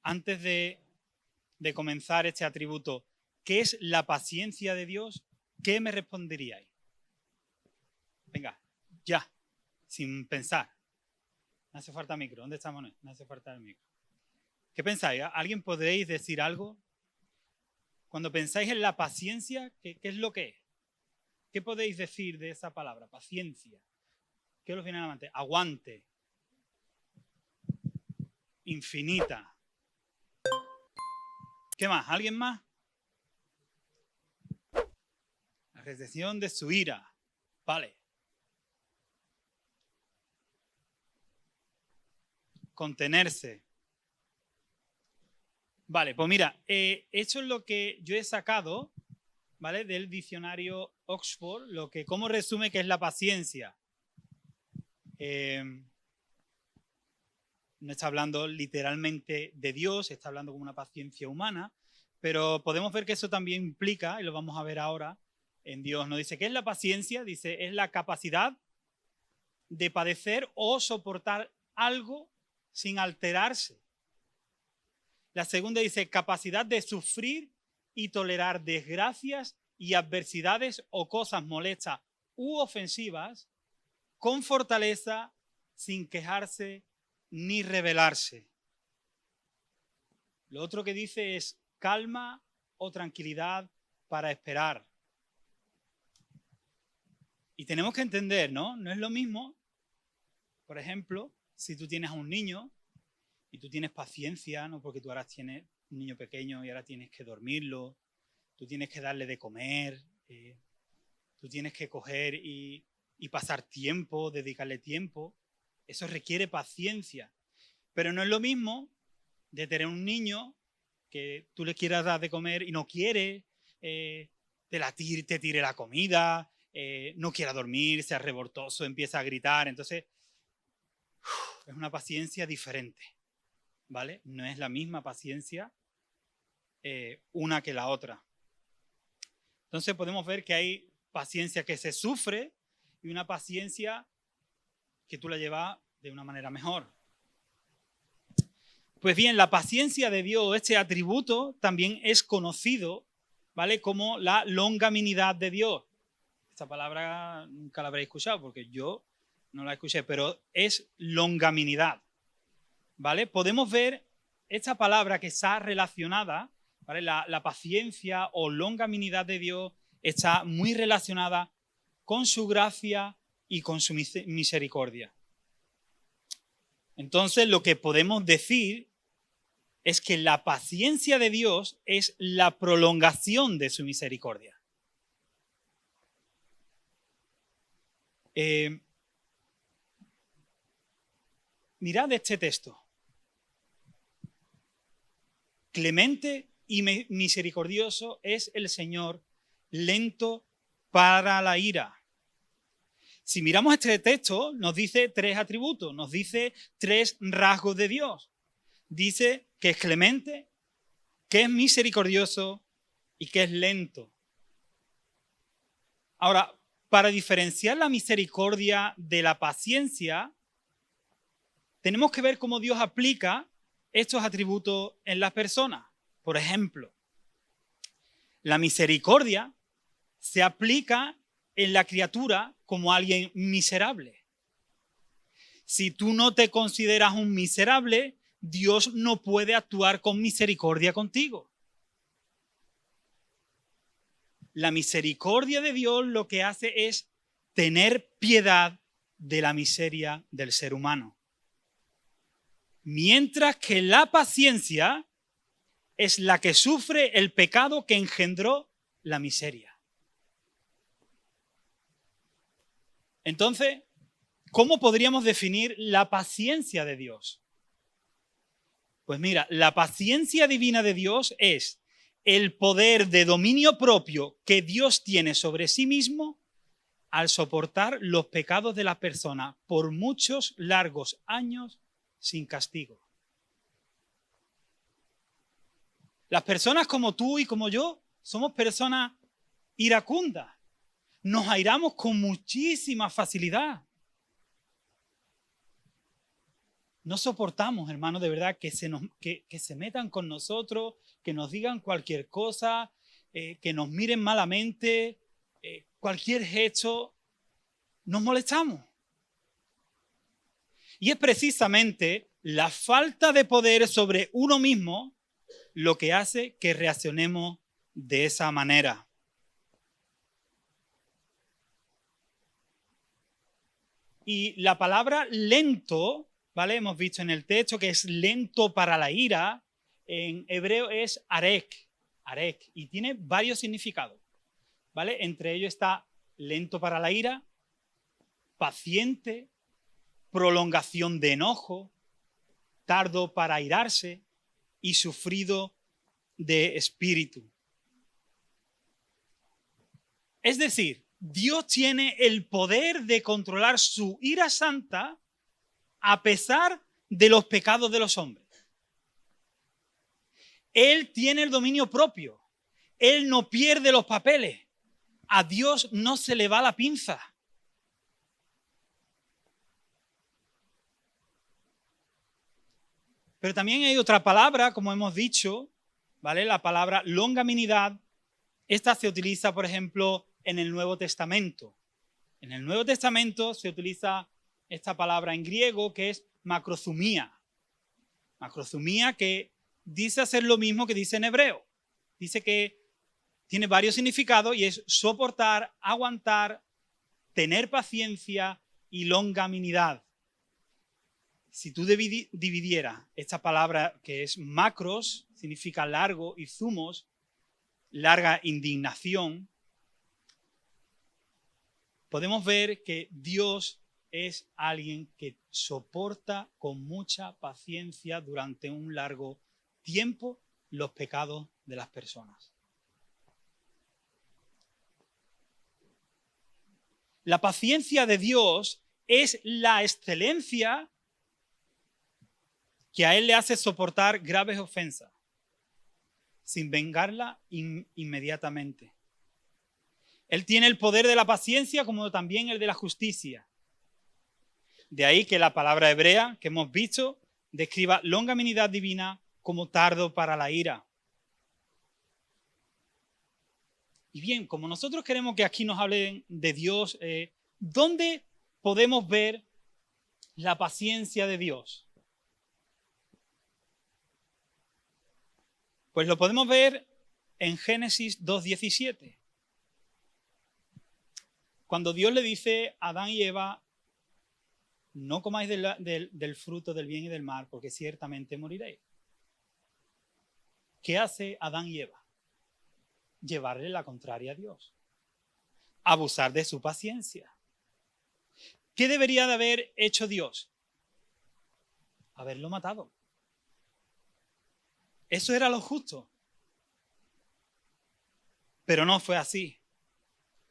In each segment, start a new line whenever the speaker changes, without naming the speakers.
antes de comenzar este atributo, ¿qué es la paciencia de Dios? ¿Qué me responderíais? Venga, ya, sin pensar. No hace falta micro. ¿Dónde está Manuel? No hace falta el micro. ¿Qué pensáis? ¿Alguien podréis decir algo? Cuando pensáis en la paciencia, ¿qué es lo que es? ¿Qué podéis decir de esa palabra? Paciencia. ¿Qué os viene a la mente? Aguante. Infinita. ¿Qué más? ¿Alguien más? La recepción de su ira. Vale. Contenerse. Vale, pues mira, esto es lo que yo he sacado, ¿vale? Del diccionario Oxford, cómo resume qué es la paciencia. No está hablando literalmente de Dios, está hablando como una paciencia humana, pero podemos ver que eso también implica, y lo vamos a ver ahora, en Dios. Nos dice, ¿qué es la paciencia? Dice, es la capacidad de padecer o soportar algo sin alterarse. La segunda dice, capacidad de sufrir y tolerar desgracias y adversidades o cosas molestas u ofensivas con fortaleza, sin quejarse ni rebelarse. Lo otro que dice es calma o tranquilidad para esperar. Y tenemos que entender, ¿no? No es lo mismo, por ejemplo, si tú tienes a un niño y tú tienes paciencia, ¿no? Porque tú ahora tienes un niño pequeño y ahora tienes que dormirlo, tú tienes que darle de comer, tú tienes que coger y pasar tiempo, dedicarle tiempo. Eso requiere paciencia. Pero no es lo mismo de tener un niño que tú le quieras dar de comer y no quiere, te tire la comida, no quiera dormir, sea revoltoso, empieza a gritar. Entonces, es una paciencia diferente, ¿vale? No es la misma paciencia una que la otra. Entonces podemos ver que hay paciencia que se sufre y una paciencia que tú la llevas de una manera mejor. Pues bien, la paciencia de Dios, este atributo, también es conocido, ¿vale? Como la longanimidad de Dios. Esta palabra nunca la habréis escuchado porque yo no la escuché, pero es longanimidad, ¿vale? Podemos ver esta palabra que está relacionada, ¿vale? La paciencia o longanimidad de Dios está muy relacionada con su gracia y con su misericordia. Entonces, lo que podemos decir es que la paciencia de Dios es la prolongación de su misericordia. Mirad este texto. Clemente y misericordioso es el Señor, lento para la ira. Si miramos este texto, nos dice tres atributos, nos dice tres rasgos de Dios. Dice que es clemente, que es misericordioso y que es lento. Ahora, para diferenciar la misericordia de la paciencia, tenemos que ver cómo Dios aplica estos atributos en las personas. Por ejemplo, la misericordia se aplica en la criatura como alguien miserable. Si tú no te consideras un miserable, Dios no puede actuar con misericordia contigo. La misericordia de Dios lo que hace es tener piedad de la miseria del ser humano. Mientras que la paciencia es la que sufre el pecado que engendró la miseria. Entonces, ¿cómo podríamos definir la paciencia de Dios? Pues mira, la paciencia divina de Dios es el poder de dominio propio que Dios tiene sobre sí mismo al soportar los pecados de las personas por muchos largos años sin castigo. Las personas como tú y como yo somos personas iracundas. Nos airamos con muchísima facilidad. No soportamos, hermanos, de verdad, que se metan con nosotros, que nos digan cualquier cosa, que nos miren malamente, cualquier gesto, nos molestamos. Y es precisamente la falta de poder sobre uno mismo lo que hace que reaccionemos de esa manera. Y la palabra lento, ¿vale? Hemos visto en el texto que es lento para la ira. En hebreo es arek, y tiene varios significados, ¿vale? Entre ellos está lento para la ira, paciente, prolongación de enojo, tardo para airarse y sufrido de espíritu. Es decir, Dios tiene el poder de controlar su ira santa a pesar de los pecados de los hombres. Él tiene el dominio propio. Él no pierde los papeles. A Dios no se le va la pinza. Pero también hay otra palabra, como hemos dicho, ¿vale? La palabra longanimidad. Esta se utiliza, por ejemplo, en el Nuevo Testamento. En el Nuevo Testamento se utiliza esta palabra en griego que es macrozumía. Macrozumía que dice hacer lo mismo que dice en hebreo. Dice que tiene varios significados y es soportar, aguantar, tener paciencia y longanimidad. Si tú dividieras esta palabra que es macros, significa largo, y zumos, larga indignación, podemos ver que Dios es alguien que soporta con mucha paciencia durante un largo tiempo los pecados de las personas. La paciencia de Dios es la excelencia que a Él le hace soportar graves ofensas, sin vengarla inmediatamente. Él tiene el poder de la paciencia como también el de la justicia. De ahí que la palabra hebrea que hemos visto describa longanimidad divina como tardo para la ira. Y bien, como nosotros queremos que aquí nos hablen de Dios, ¿dónde podemos ver la paciencia de Dios? Pues lo podemos ver en Génesis 2:17. Cuando Dios le dice a Adán y Eva, no comáis del fruto del bien y del mal, porque ciertamente moriréis. ¿Qué hace Adán y Eva? Llevarle la contraria a Dios. Abusar de su paciencia. ¿Qué debería de haber hecho Dios? Haberlo matado. Eso era lo justo. Pero no fue así.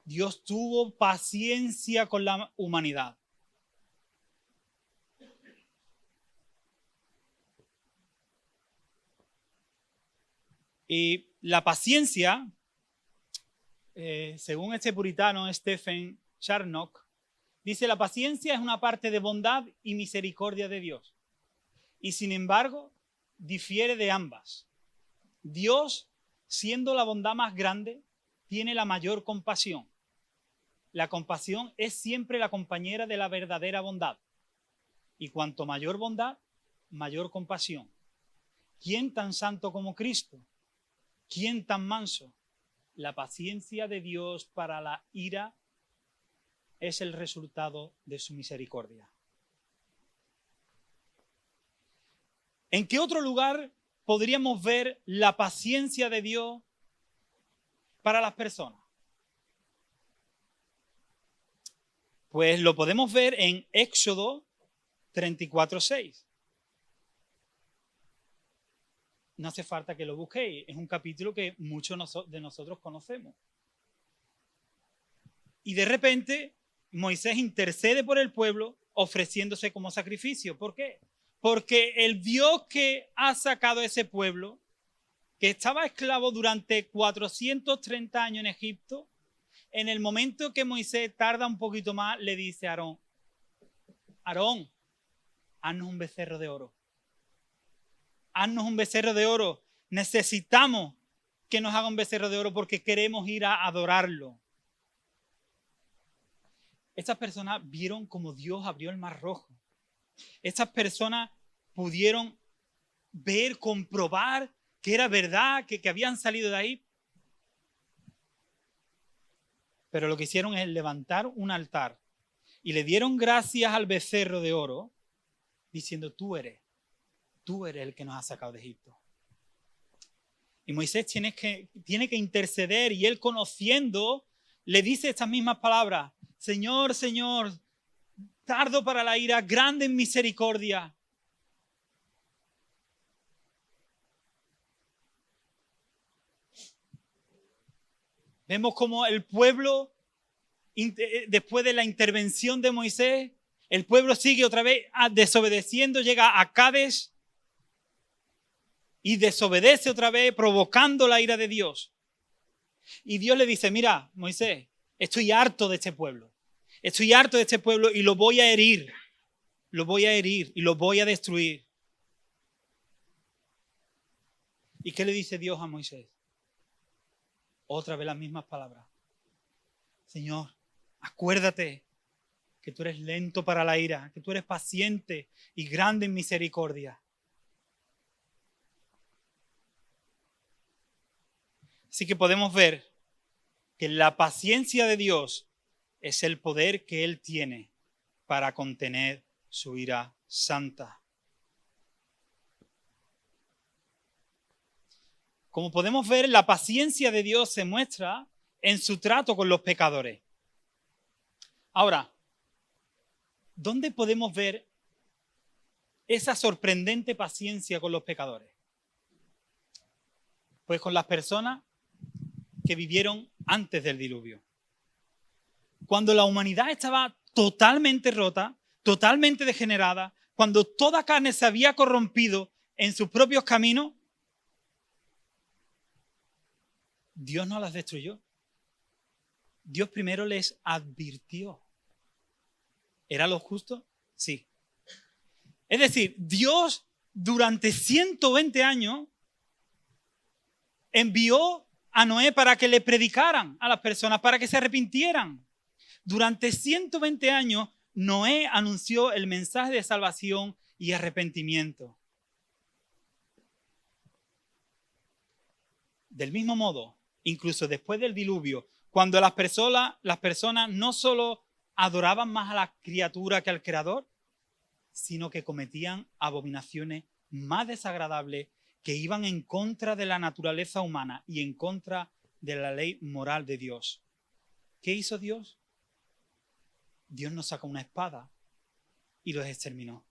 Dios tuvo paciencia con la humanidad. Y la paciencia, según este puritano Stephen Charnock, dice: la paciencia es una parte de bondad y misericordia de Dios. Y sin embargo, difiere de ambas. Dios, siendo la bondad más grande, tiene la mayor compasión. La compasión es siempre la compañera de la verdadera bondad. Y cuanto mayor bondad, mayor compasión. ¿Quién tan santo como Cristo? ¿Quién tan manso? La paciencia de Dios para la ira es el resultado de su misericordia. ¿En qué otro lugar podríamos ver la paciencia de Dios para las personas? Pues lo podemos ver en Éxodo 34:6. No hace falta que lo busquéis, es un capítulo que muchos de nosotros conocemos. Y de repente Moisés intercede por el pueblo ofreciéndose como sacrificio. ¿Por qué? Porque el Dios que ha sacado a ese pueblo, que estaba esclavo durante 430 años en Egipto, en el momento que Moisés tarda un poquito más, le dice a Aarón, haznos un becerro de oro. Haznos un becerro de oro. Necesitamos que nos haga un becerro de oro porque queremos ir a adorarlo. Estas personas vieron como Dios abrió el Mar Rojo. Estas personas pudieron ver, comprobar que era verdad, que habían salido de ahí. Pero lo que hicieron es levantar un altar y le dieron gracias al becerro de oro, diciendo, tú eres el que nos ha sacado de Egipto. Y Moisés tiene que interceder, y él, conociendo, le dice estas mismas palabras: Señor, Señor, tardo para la ira, grande en misericordia. Vemos como el pueblo, después de la intervención de Moisés, el pueblo sigue otra vez desobedeciendo, llega a Cades y desobedece otra vez, provocando la ira de Dios. Y Dios le dice, mira, Moisés, estoy harto de este pueblo. Estoy harto de este pueblo y lo voy a herir. Lo voy a herir y lo voy a destruir. ¿Y qué le dice Dios a Moisés? Otra vez las mismas palabras. Señor, acuérdate que tú eres lento para la ira, que tú eres paciente y grande en misericordia. Así que podemos ver que la paciencia de Dios es el poder que Él tiene para contener su ira santa. Como podemos ver, la paciencia de Dios se muestra en su trato con los pecadores. Ahora, ¿dónde podemos ver esa sorprendente paciencia con los pecadores? Pues con las personas que vivieron antes del diluvio. Cuando la humanidad estaba totalmente rota, totalmente degenerada, cuando toda carne se había corrompido en sus propios caminos, Dios no las destruyó. Dios primero les advirtió. ¿Era lo justo? Sí. Es decir, Dios durante 120 años envió a Noé para que le predicaran a las personas, para que se arrepintieran. Durante 120 años, Noé anunció el mensaje de salvación y arrepentimiento. Del mismo modo, incluso después del diluvio, cuando las personas no solo adoraban más a la criatura que al Creador, sino que cometían abominaciones más desagradables que iban en contra de la naturaleza humana y en contra de la ley moral de Dios. ¿Qué hizo Dios? Dios nos sacó una espada y los exterminó.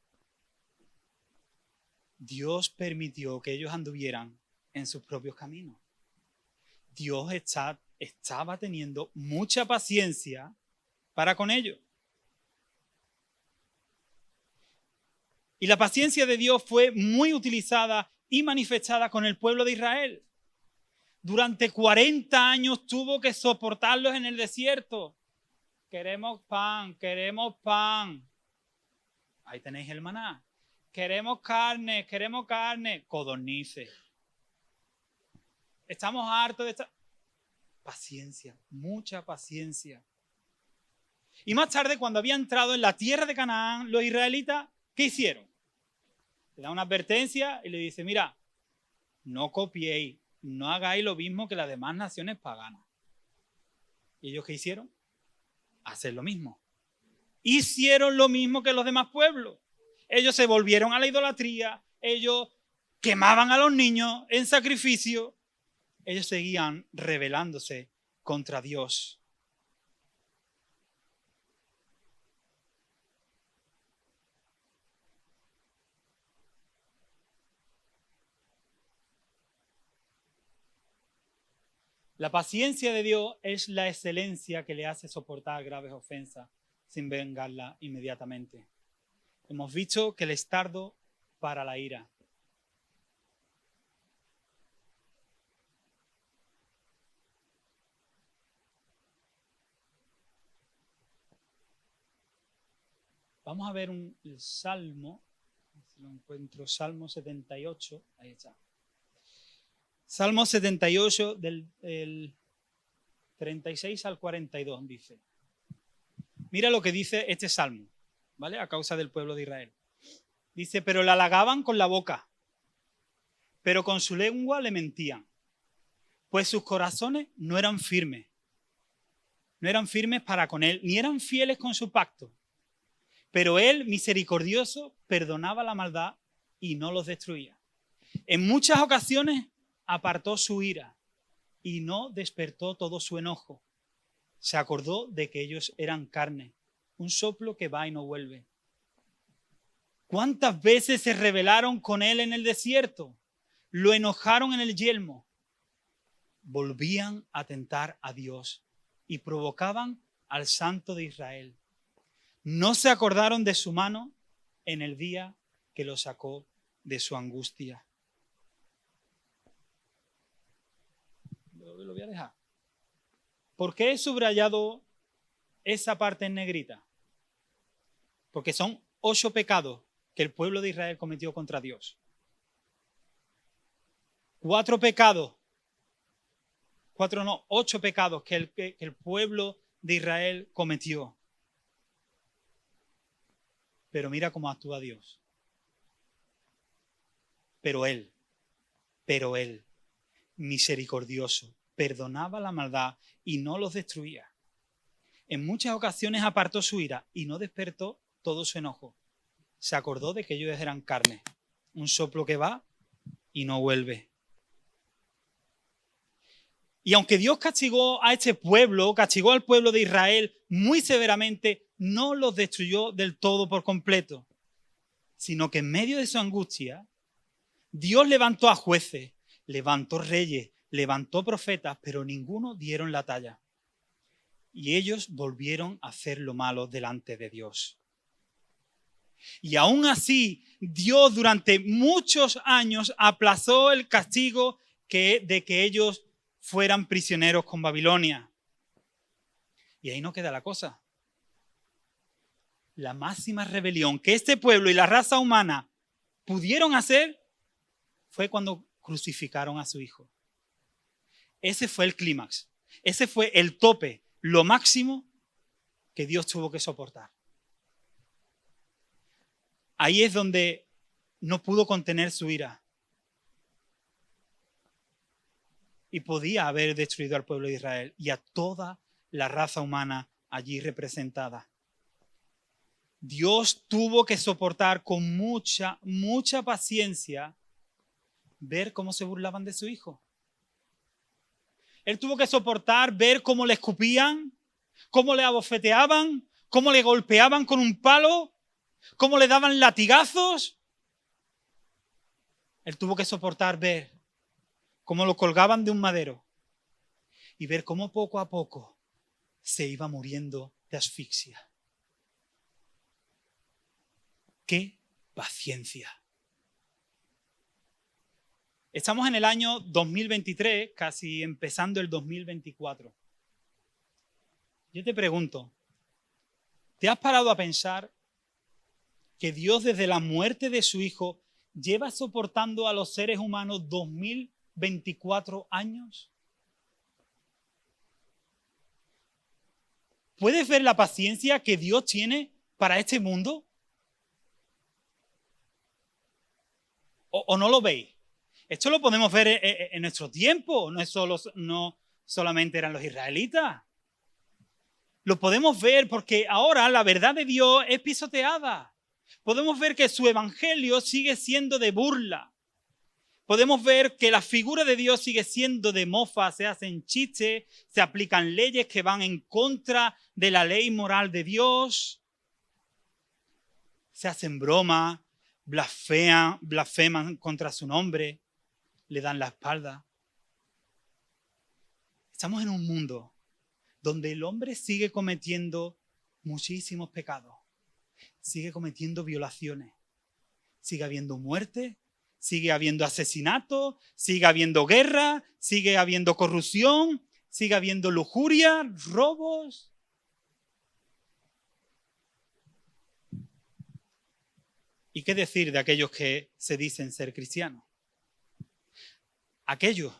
Dios permitió que ellos anduvieran en sus propios caminos. Dios estaba teniendo mucha paciencia para con ellos. Y la paciencia de Dios fue muy utilizada y manifestada con el pueblo de Israel. Durante 40 años tuvo que soportarlos en el desierto. Queremos pan, queremos pan. Ahí tenéis el maná. Queremos carne, codornices. Estamos hartos de esta... Paciencia, mucha paciencia. Y más tarde, cuando había entrado en la tierra de Canaán, los israelitas, ¿qué hicieron? Le da una advertencia y le dice, mira, no copiéis, no hagáis lo mismo que las demás naciones paganas. ¿Y ellos qué hicieron? Hacer lo mismo. Hicieron lo mismo que los demás pueblos. Ellos se volvieron a la idolatría, ellos quemaban a los niños en sacrificio, ellos seguían rebelándose contra Dios. La paciencia de Dios es la excelencia que le hace soportar graves ofensas sin vengarla inmediatamente. Hemos visto que Él es tardo para la ira. Vamos a ver el Salmo lo encuentro, Salmo 78, ahí está. Salmo 78 del 36 al 42 dice. Mira lo que dice este salmo, ¿vale? A causa del pueblo de Israel. Dice, pero le halagaban con la boca, pero con su lengua le mentían, pues sus corazones no eran firmes. No eran firmes para con él, ni eran fieles con su pacto. Pero él, misericordioso, perdonaba la maldad y no los destruía. En muchas ocasiones apartó su ira y no despertó todo su enojo. Se acordó de que ellos eran carne, un soplo que va y no vuelve. ¿Cuántas veces se rebelaron con él en el desierto? Lo enojaron en el yelmo. Volvían a tentar a Dios y provocaban al Santo de Israel. No se acordaron de su mano en el día que lo sacó de su angustia. Lo voy a dejar. ¿Por qué he subrayado esa parte en negrita? Porque son 8 pecados que el pueblo de Israel cometió contra Dios. 8 pecados que el pueblo de Israel cometió. Pero mira cómo actúa Dios. Pero él, misericordioso, perdonaba la maldad y no los destruía. En muchas ocasiones apartó su ira y no despertó todo su enojo. Se acordó de que ellos eran carne, un soplo que va y no vuelve. Y aunque Dios castigó a este pueblo, castigó al pueblo de Israel muy severamente, no los destruyó del todo por completo, sino que en medio de su angustia, Dios levantó a jueces, levantó reyes, levantó profetas, pero ninguno dieron la talla. Y ellos volvieron a hacer lo malo delante de Dios. Y aún así, Dios durante muchos años aplazó el castigo de que ellos fueran prisioneros con Babilonia. Y ahí no queda la cosa. La máxima rebelión que este pueblo y la raza humana pudieron hacer fue cuando crucificaron a su hijo. Ese fue el clímax. Ese fue el tope, lo máximo que Dios tuvo que soportar. Ahí es donde no pudo contener su ira. Y podía haber destruido al pueblo de Israel y a toda la raza humana allí representada. Dios tuvo que soportar con mucha paciencia ver cómo se burlaban de su hijo. Él tuvo que soportar ver cómo le escupían, cómo le abofeteaban, cómo le golpeaban con un palo, cómo le daban latigazos. Él tuvo que soportar ver cómo lo colgaban de un madero y ver cómo poco a poco se iba muriendo de asfixia. ¡Qué paciencia! Estamos en el año 2023, casi empezando el 2024. Yo te pregunto, ¿te has parado a pensar que Dios desde la muerte de su Hijo lleva soportando a los seres humanos 2024 años? ¿Puedes ver la paciencia que Dios tiene para este mundo? ¿O no lo veis? Esto lo podemos ver en nuestro tiempo, no solamente eran los israelitas. Lo podemos ver porque ahora la verdad de Dios es pisoteada. Podemos ver que su evangelio sigue siendo de burla. Podemos ver que la figura de Dios sigue siendo de mofa, se hacen chistes, se aplican leyes que van en contra de la ley moral de Dios. Se hacen bromas, blasfeman contra su nombre, le dan la espalda. Estamos en un mundo donde el hombre sigue cometiendo muchísimos pecados, sigue cometiendo violaciones, sigue habiendo muerte, sigue habiendo asesinatos, sigue habiendo guerra, sigue habiendo corrupción, sigue habiendo lujuria, robos. ¿Y qué decir de aquellos que se dicen ser cristianos? Aquellos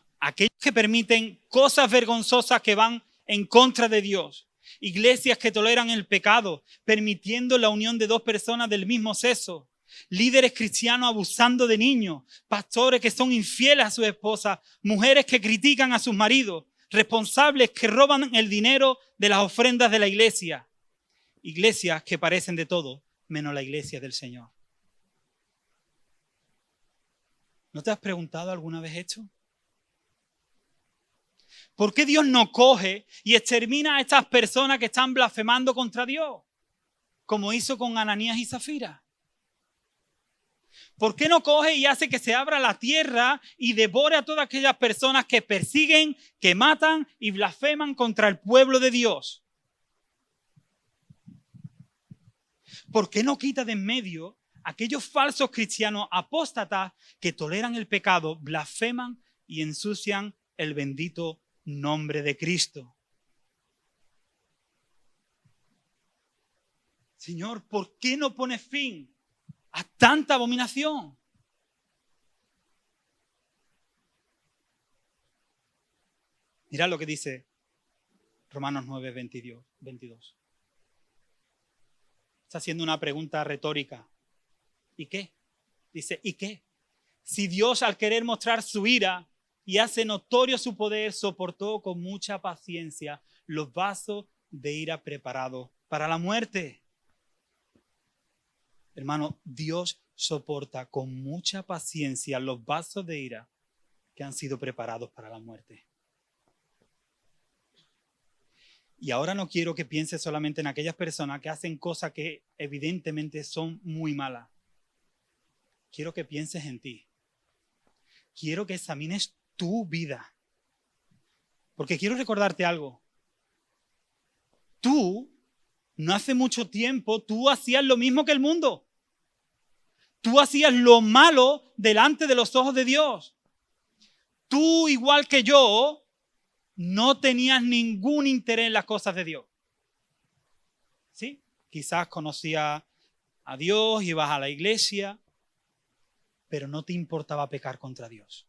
que permiten cosas vergonzosas que van en contra de Dios. Iglesias que toleran el pecado, permitiendo la unión de dos personas del mismo sexo. Líderes cristianos abusando de niños. Pastores que son infieles a sus esposas. Mujeres que critican a sus maridos. Responsables que roban el dinero de las ofrendas de la iglesia. Iglesias que parecen de todo, menos la iglesia del Señor. ¿No te has preguntado alguna vez esto? ¿Por qué Dios no coge y extermina a estas personas que están blasfemando contra Dios? Como hizo con Ananías y Zafira. ¿Por qué no coge y hace que se abra la tierra y devore a todas aquellas personas que persiguen, que matan y blasfeman contra el pueblo de Dios? ¿Por qué no quita de en medio aquellos falsos cristianos apóstatas que toleran el pecado, blasfeman y ensucian el bendito nombre de Cristo? Señor, ¿por qué no pones fin a tanta abominación? Mirad lo que dice Romanos 9, 22. Está haciendo una pregunta retórica. ¿Y qué? Dice, ¿y qué? Si Dios, al querer mostrar su ira y hace notorio su poder, soportó con mucha paciencia los vasos de ira preparados para la muerte. Hermano, Dios soporta con mucha paciencia los vasos de ira que han sido preparados para la muerte. Y ahora no quiero que pienses solamente en aquellas personas que hacen cosas que evidentemente son muy malas. Quiero que pienses en ti. Quiero que examines tu vida. Porque quiero recordarte algo. Tú, no hace mucho tiempo, tú hacías lo mismo que el mundo. Tú hacías lo malo delante de los ojos de Dios. Tú, igual que yo, no tenías ningún interés en las cosas de Dios. ¿Sí? Quizás conocías a Dios, ibas a la iglesia, pero no te importaba pecar contra Dios.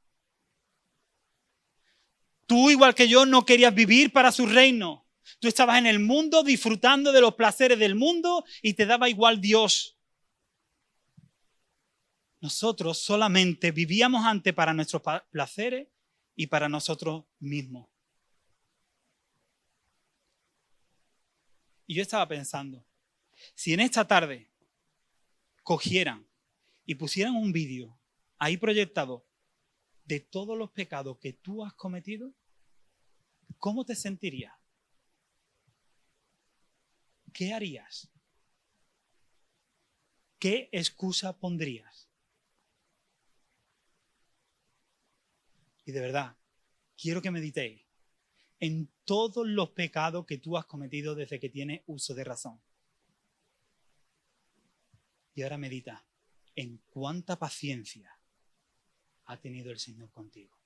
Tú, igual que yo, no querías vivir para su reino. Tú estabas en el mundo disfrutando de los placeres del mundo y te daba igual Dios. Nosotros solamente vivíamos antes para nuestros placeres y para nosotros mismos. Y yo estaba pensando, si en esta tarde cogieran y pusieran un vídeo ahí proyectado de todos los pecados que tú has cometido, ¿cómo te sentirías? ¿Qué harías? ¿Qué excusa pondrías? Y de verdad, quiero que meditéis en todos los pecados que tú has cometido desde que tienes uso de razón. Y ahora medita en cuánta paciencia ha tenido el Señor contigo.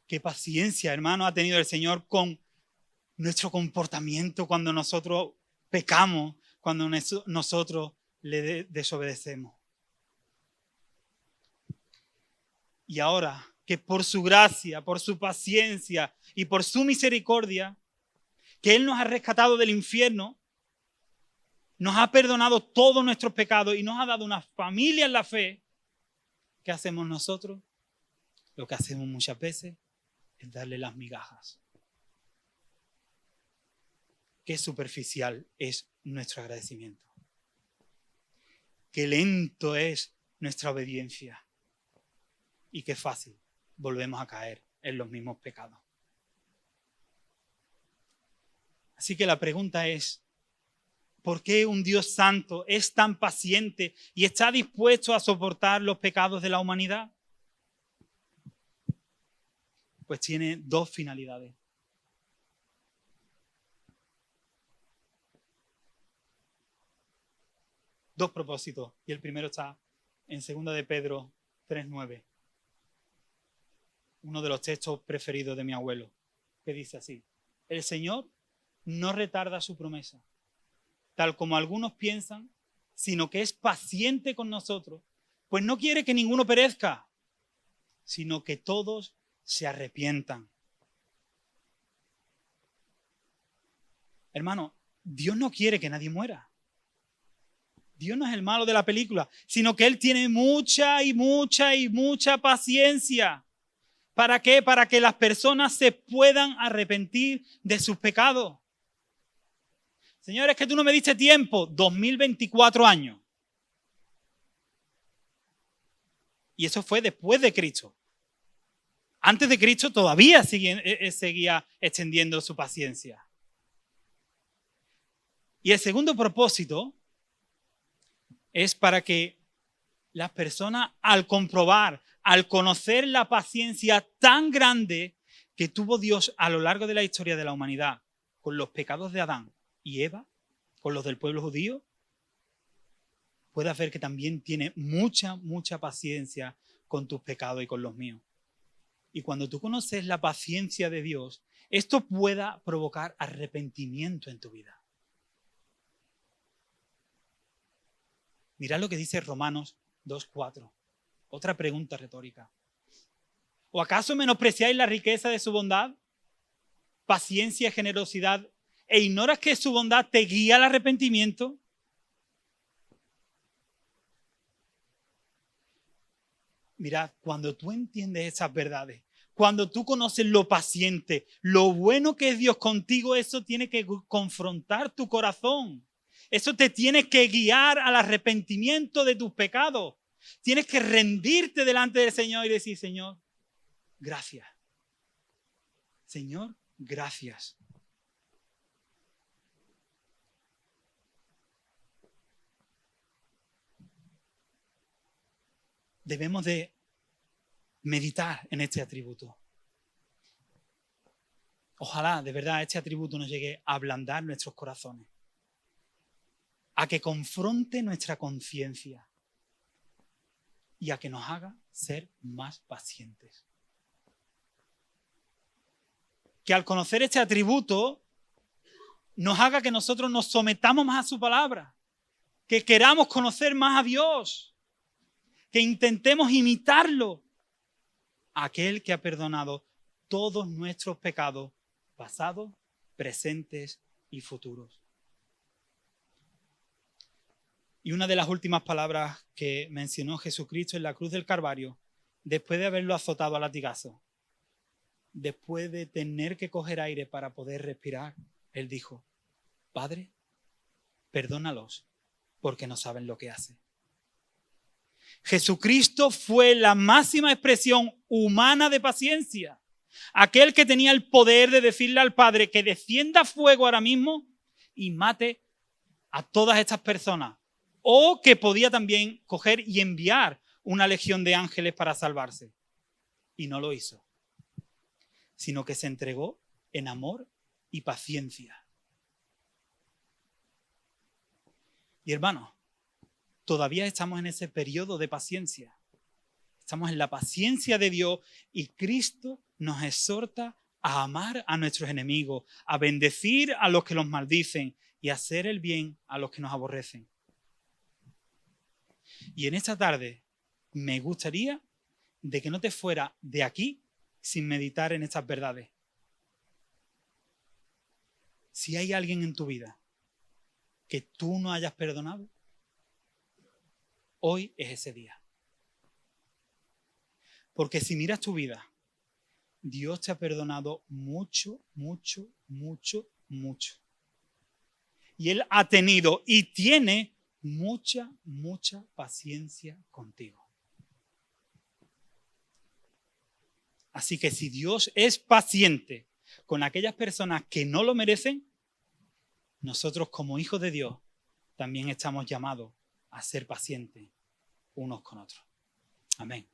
Qué paciencia, hermano, ha tenido el Señor con nuestro comportamiento cuando nosotros pecamos, cuando nosotros le desobedecemos. Y ahora que por su gracia, por su paciencia y por su misericordia, que Él nos ha rescatado del infierno, nos ha perdonado todos nuestros pecados y nos ha dado una familia en la fe, ¿qué hacemos nosotros? Lo que hacemos muchas veces es darle las migajas. Qué superficial es nuestro agradecimiento. Qué lento es nuestra obediencia. Y qué fácil volvemos a caer en los mismos pecados. Así que la pregunta es, ¿por qué un Dios santo es tan paciente y está dispuesto a soportar los pecados de la humanidad? Pues tiene dos finalidades. Dos propósitos. Y el primero está en 2 de Pedro 3:9. Uno de los textos preferidos de mi abuelo, que dice así: el Señor no retarda su promesa, tal como algunos piensan, sino que es paciente con nosotros, pues no quiere que ninguno perezca, sino que todos se arrepientan. Hermano, Dios no quiere que nadie muera. Dios no es el malo de la película, sino que Él tiene mucha y mucha y mucha paciencia. ¿Para qué? Para que las personas se puedan arrepentir de sus pecados. Señores, que tú no me diste tiempo, 2024 años. Y eso fue después de Cristo. Antes de Cristo todavía seguía extendiendo su paciencia. Y el segundo propósito es para que las personas, al comprobar, al conocer la paciencia tan grande que tuvo Dios a lo largo de la historia de la humanidad, con los pecados de Adán y Eva, con los del pueblo judío, puedas ver que también tiene mucha, mucha paciencia con tus pecados y con los míos. Y cuando tú conoces la paciencia de Dios, esto pueda provocar arrepentimiento en tu vida. Mirad lo que dice Romanos 2:4. Otra pregunta retórica. ¿O acaso menospreciáis la riqueza de su bondad, paciencia y generosidad, e ignoras que su bondad te guía al arrepentimiento? Mirad, cuando tú entiendes esas verdades, cuando tú conoces lo paciente, lo bueno que es Dios contigo, eso tiene que confrontar tu corazón. Eso te tiene que guiar al arrepentimiento de tus pecados. Tienes que rendirte delante del Señor y decir, Señor, gracias. Señor, gracias. Debemos de meditar en este atributo. Ojalá, de verdad, este atributo nos llegue a ablandar nuestros corazones, a que confronte nuestra conciencia y a que nos haga ser más pacientes. Que al conocer este atributo nos haga que nosotros nos sometamos más a su palabra, que queramos conocer más a Dios, que intentemos imitarlo, aquel que ha perdonado todos nuestros pecados, pasados, presentes y futuros. Y una de las últimas palabras que mencionó Jesucristo en la cruz del Calvario, después de haberlo azotado a latigazos, después de tener que coger aire para poder respirar, Él dijo, Padre, perdónalos porque no saben lo que hacen. Jesucristo fue la máxima expresión humana de paciencia. Aquel que tenía el poder de decirle al Padre que descienda fuego ahora mismo y mate a todas estas personas. O que podía también coger y enviar una legión de ángeles para salvarse. Y no lo hizo, sino que se entregó en amor y paciencia. Y hermanos, todavía estamos en ese periodo de paciencia. Estamos en la paciencia de Dios y Cristo nos exhorta a amar a nuestros enemigos, a bendecir a los que los maldicen y a hacer el bien a los que nos aborrecen. Y en esta tarde me gustaría de que no te fuera de aquí sin meditar en estas verdades. Si hay alguien en tu vida que tú no hayas perdonado, hoy es ese día. Porque si miras tu vida, Dios te ha perdonado mucho, mucho, mucho, mucho. Y Él ha tenido y tiene mucha, mucha paciencia contigo. Así que si Dios es paciente con aquellas personas que no lo merecen, nosotros como hijos de Dios también estamos llamados a ser pacientes unos con otros. Amén.